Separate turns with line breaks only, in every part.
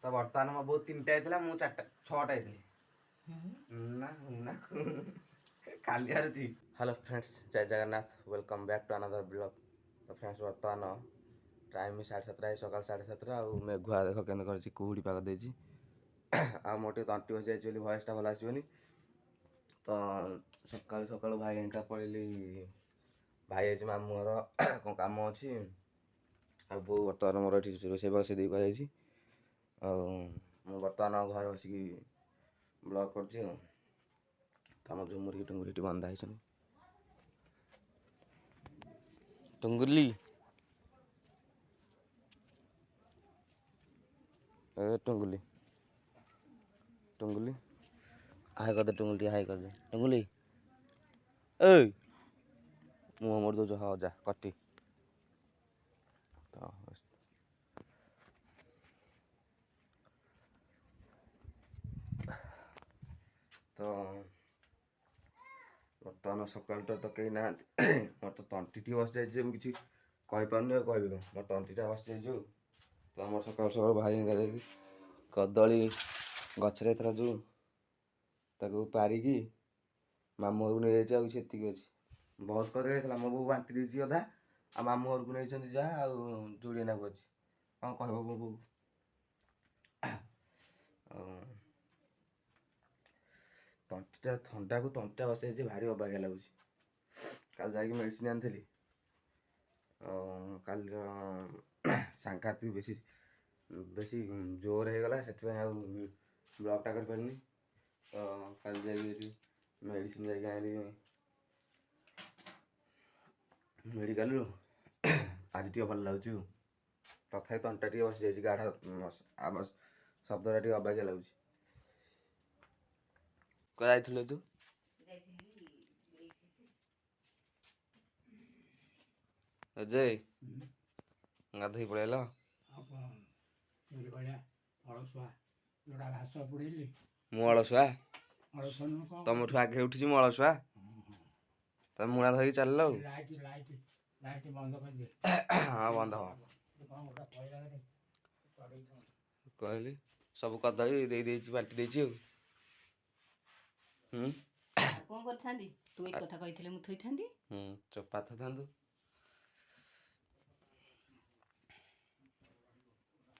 तो बर्तमान मो बहुत 3टा आइला मु 4टा 6टा आइली ना ना खाली हारुची। हेलो फ्रेंड्स, जय Jagannath, welcome back to another blog. तो फ्रेंड्स बर्तमान टाइम 7:30 सकाल 7:30 आउ मेघुआ देख के कुहुड़ी पाग देजी आ मोटे तंटी बसी जाइए भयसटा भल आसोनी। तो सकाल सकाल भाई एंका पड़ेली भाई आज मामू घर कौन कम अच्छी आ बो बर्तमान मोर ये रोसे बसई दे कही बर्तमान घर बस ब्लॉग कर झुमुरी टुंगुरी बंधा है टुंगुली टुंगुली टुंगुली हाय कर दे टुंगुली हाय कर दे टुंगुली ए मुँह मोड़ दो हाँ जा कटी तो बर्तमान सकाल तो कहीं ना मोर तो तंटी टी बस जाए कि कहीपारे कह मोर तंटीटा बस जाइए। तो आम सकाल सकाल भाई कदली गचर जो पारिकी मामू घर नहीं जाए से अच्छी बहुत कदली मो बो बांटी देती अधा आ मामू घर को नहीं जहाँ जोड़े ना अच्छी कौन कह मो बो तंटीटा थंडा को तंटा बस जाइए भारी अबागिया लगुच। कल जा मेडिसिन आनी कल सांघातिक बेसी बेसी जोर हो गला से ब्लॉकटा कर पारे। तो कल जा मेडिसिन जाइए मेडिकल आज टे भल लगुच तथा तंटा टे बस जाइए गाढ़ा आम शब्दटा टे अबागिया लगुच। कह तू अजय गाधोई पड़ेल मु अलसुआ तुम आगे उठी मु अलसुआ तुम मुणा धरिक चल हाँ बंद हम कहली सब कदली दे बांटी देती चोपा था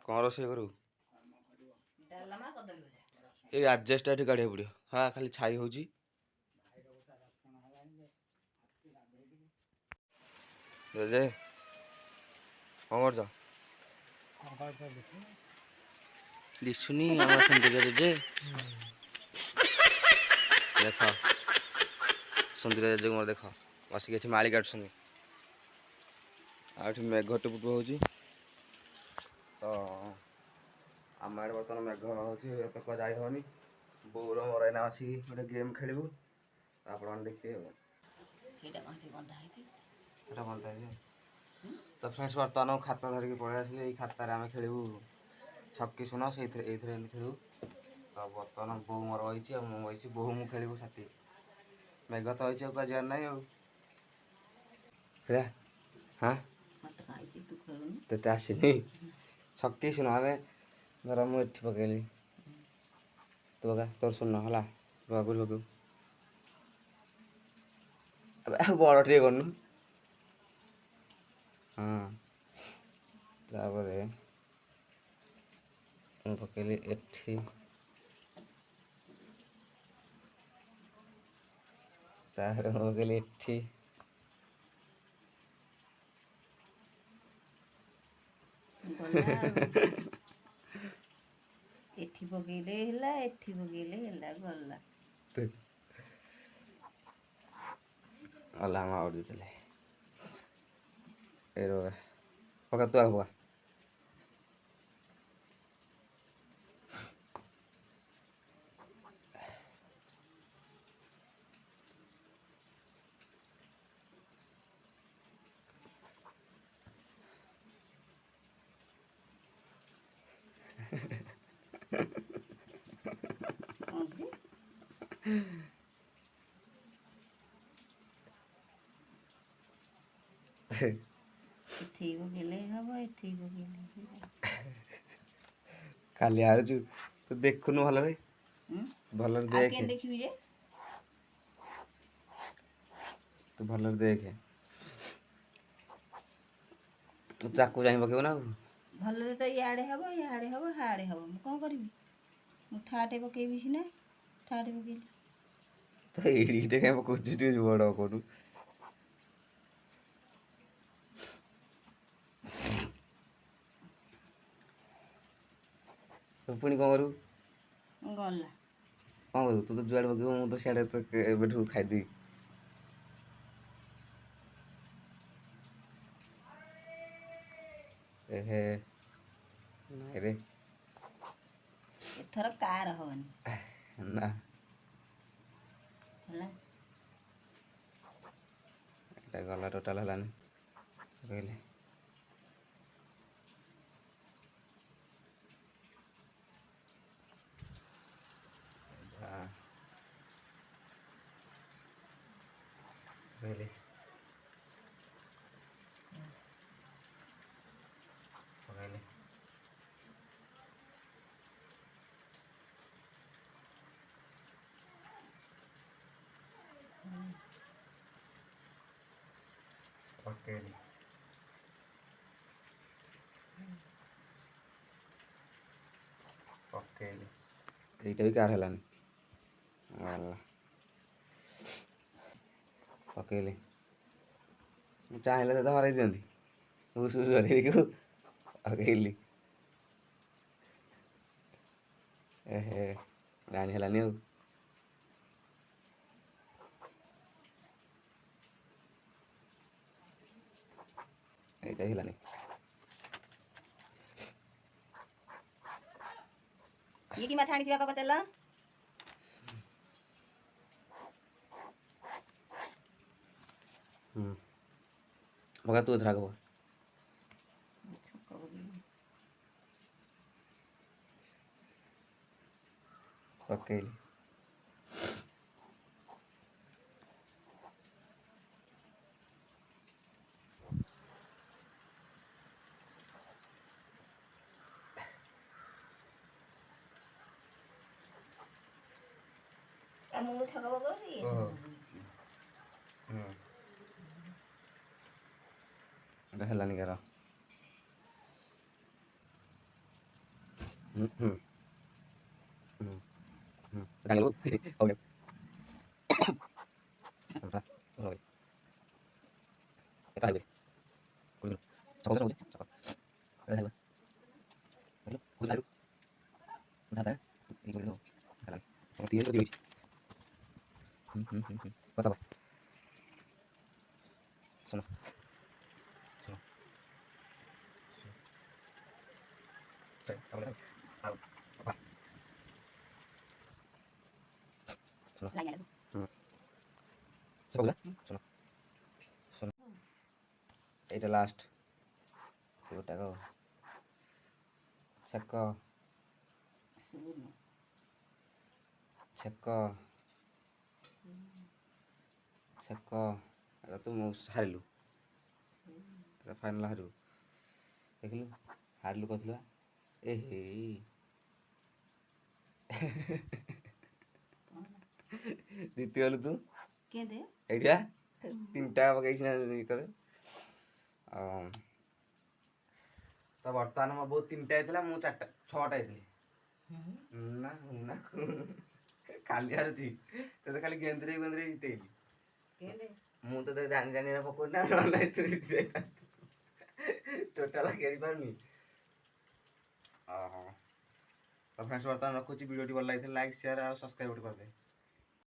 कौन रोषे करू ये आडजस्ट ये काढ़ा पड़ो हाँ खाली छाई हो कौन कर दिशुनी सुंदर जे देख सुंदर जे मोर देख बसिक माड़ी काटुन आठ मेघ टुपुट हो तो आम आड़े बर्तमान मेघ हो जाई हेनी बोर मोर एना अच्छी गोटे गेम खेलू आप देखिए बंधा है। तो फ्रेंड्स बर्तमान खाता धरिकी पलि आसली खातार आम खेलू छक्की सुन से खेलू। तो बर्तमान बो मोर बही मुझे बो मु खेलू साथी मेघ तो होती कह ना हाँ ते आसनी छक्की सुन आम धर मुझे पकईली तू पका तोर सुन है पकड़ बड़ टे करनु हाँ पकईली एठी पकईली एठी
एठी पकेले हैला एठी पकेले हैला गल्ला
अल्लाह मार देले ए रो पका तू पका
एठी पकेले हबो एठी पकेले
ଖାଲି ହାରୁଛୁ ତୁ ଦେଖୁନୁ ଭଲରେ ଭଲରେ
ଆଉ
ଦେଖେ
କେମିତି ଦେଖିବି ଯେ
ତୁ ଭଲରେ ଦେଖେ ତୁ ତାକୁ ଯାଇ ପକେଇବୁ ନା ଆଉ
ଭଲରେ ତ ଇଆଡ଼େ ହବ ହାଡ଼େ ହବ ମୁଁ କ'ଣ କରିବି ମୁଁ ଠାଟେ ପକେଇବି ସିନା ଠାଟେ ପକେଇଲି
ତ ଏଇଟେ କାଇଁ ପକଉଛୁ ଟିକେ ବଡ଼ କରୁ ତୁ ପୁଣି କ'ଣ କରିବୁ
ଗଲା
କ'ଣ କରିବୁ ତୁ ତ ଯୁଆଡ଼େ ପକେଇବୁ ମୁଁ ତ ସିଆଡ଼େ ତ ଏବେଠୁ ଖାଇଦେବି ଏହେ ନାଇଁ ରେ
ଏଥର କାର ହବନି
ନା
ହେଲା
ଏଇଟା ଗଲା ଟୋଟାଲ୍ ହେଲାନି ପକେଇଲେ ପକେଇଲେ ପକେଇଲେ ପକେଇଲେ ପକେଇଲେ ଏଇଟା ବି କାହାର ହେଲାନି ଗଲା ପକେଇଲେ ମୁଁ ଚାହିଁଲେ ତତେ ହରେଇ ଦିଅନ୍ତି ଉସ୍ ଉସ୍ ହରେଇ ଦେଇକି ପକେଇଲି ଏହେ ଜାଣି ହେଲାନି ଆଉ ଏଇଟା ବି ହେଲାନି
ଇଏ କି ମାଛ ଆଣିଛି ବାପା ପଚାରିଲ
ପକା ତୁ ଏଥର ଆଗ
ଛକ ପକେଇବି
ପକେଇଲି
ମୁଁ ଛକ ପକେଇବି
ଏଇଟା ହେଲାନି କାର কথা শোনো এইটা লাস্ট গোটাক ଛେକ ଛେକ ଛେକ ଏଇଟା ତୁ ହାରିଲୁ ଏଇଟା ଫାଇନାଲ୍ ହାରିବୁ ଦେଖିଲୁ ହାରିଲୁ କହୁଥିଲୁ ବା ଏ ହେଇ ଜିତି ଗଲୁ ତୁ ଏଇଠିଆ ତିନିଟା ପକେଇଛି ନା କରେ ତ ବର୍ତ୍ତମାନ ମୋ ବହୁତ ତିନିଟା ହେଇଥିଲା ମୁଁ ଚାରିଟା ଛଅଟା ହେଇଥିଲି ନା ନା ଖାଲି ହାରୁଛି ତତେ ଖାଲି ଗେନ୍ଦରେ ଜିତେଇଲି ମୁଁ ତ ଜାଣି ଜାଣି ପକଉନି ନା ନହେଲେ ତୁ ଜିତି ଯାଇଥାନ୍ତୁ ଟୋଟାଲ ଖେଳି ପାରୁନି ତ ଫ୍ରେଣ୍ଡସ୍ ବର୍ତ୍ତମାନ ରଖୁଛି ଭିଡ଼ିଓଟି ଭଲ ଲାଗିଥିଲା ଲାଇକ୍ ସେୟାର ଆଉ ସବସ୍କ୍ରାଇବ୍ କରିଦେ